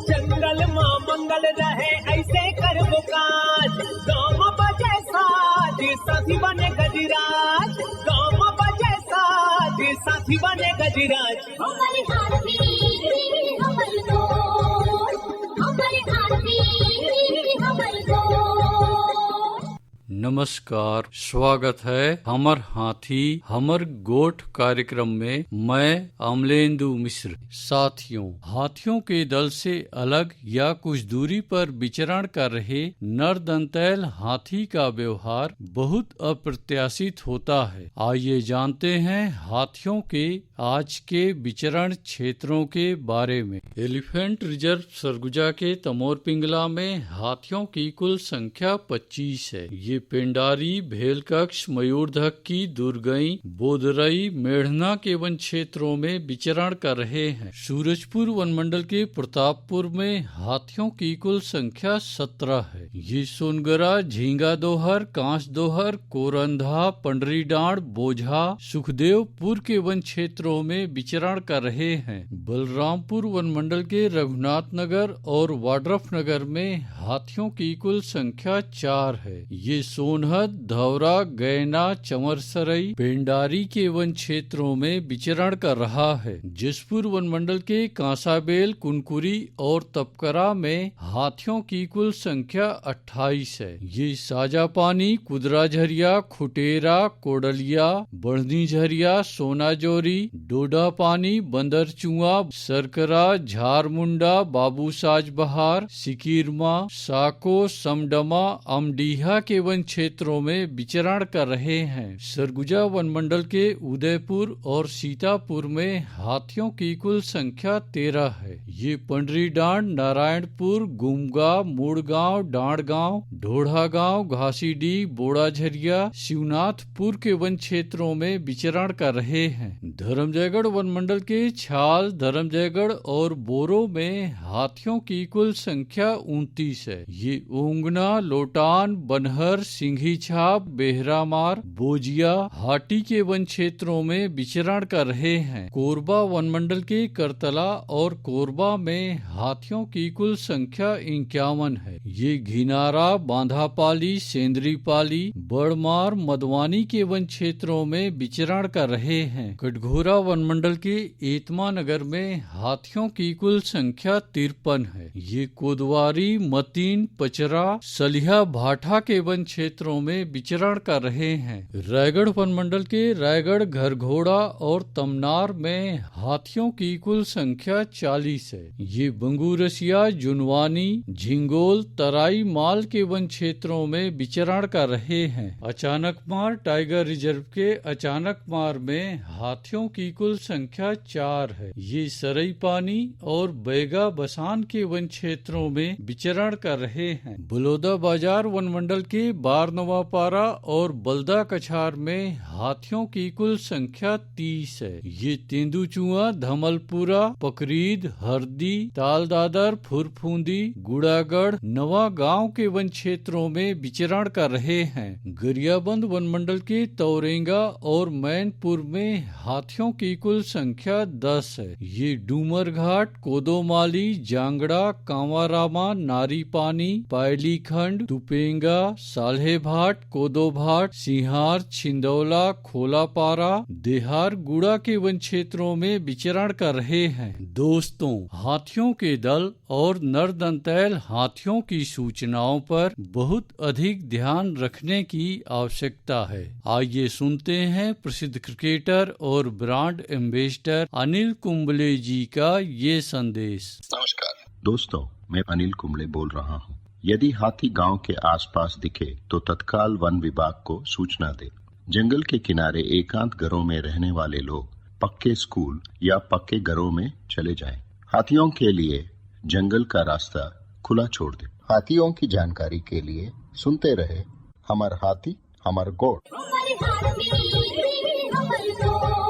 जंगल मां मंगल रहे ऐसे कर काज, गाँव बजे साज साथी बने गजराज, गाँव बजे साज साथी बने गजराज। हमारे हाथी हमारे दोस्त, हमारे हाथी हमारे दोस्त। नमस्कार, स्वागत है हमर हाथी हमर गोठ कार्यक्रम में। मैं अमलेंदु मिश्र। साथियों, हाथियों के दल से अलग या कुछ दूरी पर विचरण कर रहे नरदंतैल हाथी का व्यवहार बहुत अप्रत्याशित होता है। आइए जानते हैं हाथियों के आज के विचरण क्षेत्रों के बारे में। एलिफेंट रिजर्व सरगुजा के तमोर पिंगला में हाथियों की कुल संख्या 25 है। ये पेंडारी, भेलकक्ष, मयूरधक्की, दुर्गई, बोदरई, मेढ़ना के वन क्षेत्रों में विचरण कर रहे हैं। सूरजपुर वन मंडल के प्रतापपुर में हाथियों की कुल संख्या 17 है। ये सोनगरा, झींगा दोहर, कांस दोहर, कोरंधा, पंडरी डांड, बोझा, सुखदेवपुर के वन क्षेत्रों में विचरण कर रहे हैं। बलरामपुर वन मंडल के रघुनाथ नगर और वाड्रफ नगर में हाथियों की कुल संख्या 4 है। ये सोनहद, धौरा, गैना, चमरसरई, पेंडारी के वन क्षेत्रों में विचरण कर रहा है। जसपुर वन मंडल के कांसाबेल, कुनकुरी और तपकरा में हाथियों की कुल संख्या 28 है। ये साजापानी, कुदरा झरिया, खुटेरा, कोडलिया, बढ़नी झरिया, सोनाजोरी, डोडा पानी, बंदरचुआ, सरकरा, झारमुंडा, बाबूसाज बहार, सिकीरमा, साको, समडमा, अमडीहा के वन क्षेत्रों में विचरण कर रहे हैं। सरगुजा वन मंडल के उदयपुर और सीतापुर में हाथियों की कुल संख्या 13 है। ये पंडरी डांड, नारायणपुर, गुमगा, मुड़गांव, डांडगांव, ढोढ़ा गांव, घासीडी, बोड़ाझरिया, शिवनाथपुर के वन क्षेत्रों में विचरण कर रहे हैं। धर्मजयगढ़ वन मंडल के छाल, धर्मजयगढ़ और बोरो में हाथियों की कुल संख्या 29 है। ये ओंगना, लोटान, बनहर, सिंघी छाप, बेहरामार, बोजिया, हाटी के वन क्षेत्रों में विचरण कर रहे हैं। कोरबा वन मंडल के करतला और कोरबा में हाथियों की कुल संख्या 51 है। ये घिनारा, बांधापाली, सेंद्रीपाली, बड़मार, मदवानी के वन क्षेत्रों में विचरण कर रहे हैं। कटघोरा वन मंडल के एतमा नगर में हाथियों की कुल संख्या 53 है। ये कोदवारी, मतीन, पचरा, सलिया, भाठा के वन क्षेत्रों में विचरण कर रहे हैं। रायगढ़ वन मंडल के रायगढ़, घरघोड़ा और तमनार में हाथियों की कुल संख्या 40 है। ये बंगूरसिया, जुनवानी, झिंगोल, तराई माल के वन क्षेत्रों में विचरण कर रहे हैं। अचानकमार टाइगर रिजर्व के अचानकमार में हाथियों की कुल संख्या 4 है। ये सरई पानी और बैगा बसान के वन क्षेत्रों में विचरण कर रहे हैं। बलौदा बाजार वन मंडल के बारनवापारा और बलदा कछार में हाथियों की कुल संख्या 30 है। ये तेंदुचुआ, धमलपुरा, पकरीद, हरदी, तालदादर, फुरफूंदी, गुड़ागढ़, नवा गांव के वन क्षेत्रों में विचरण कर रहे हैं। गरियाबंद वन मंडल के तौरेंगा और मैनपुर में हाथियों की कुल संख्या 10 है। ये डूमर घाट, कोदोमाली, जांगड़ा, कांवारामा, नारीपानी, पायलीखंड, तुपेंगा, साल्हेभाट, कोदोभाट, सिंहार, छिंदौला, खोलापारा, देहार, गुड़ा के वन क्षेत्रों में विचरण कर रहे हैं। दोस्तों, हाथियों के दल और नरदंतैल हाथियों की सूचनाओं पर बहुत अधिक ध्यान रखने की आवश्यकता है। आइए सुनते हैं प्रसिद्ध क्रिकेटर और ब्रांड एम्बेसडर अनिल कुंबले जी का ये संदेश। नमस्कार दोस्तों, मैं अनिल कुंबले बोल रहा हूँ। यदि हाथी गांव के आसपास दिखे तो तत्काल वन विभाग को सूचना दे। जंगल के किनारे एकांत घरों में रहने वाले लोग पक्के स्कूल या पक्के घरों में चले जाएं। हाथियों के लिए जंगल का रास्ता खुला छोड़ दे। हाथियों की जानकारी के लिए सुनते रहे हमार हाथी हमार गोठ। हमारे हाथी हमारे दोस्त।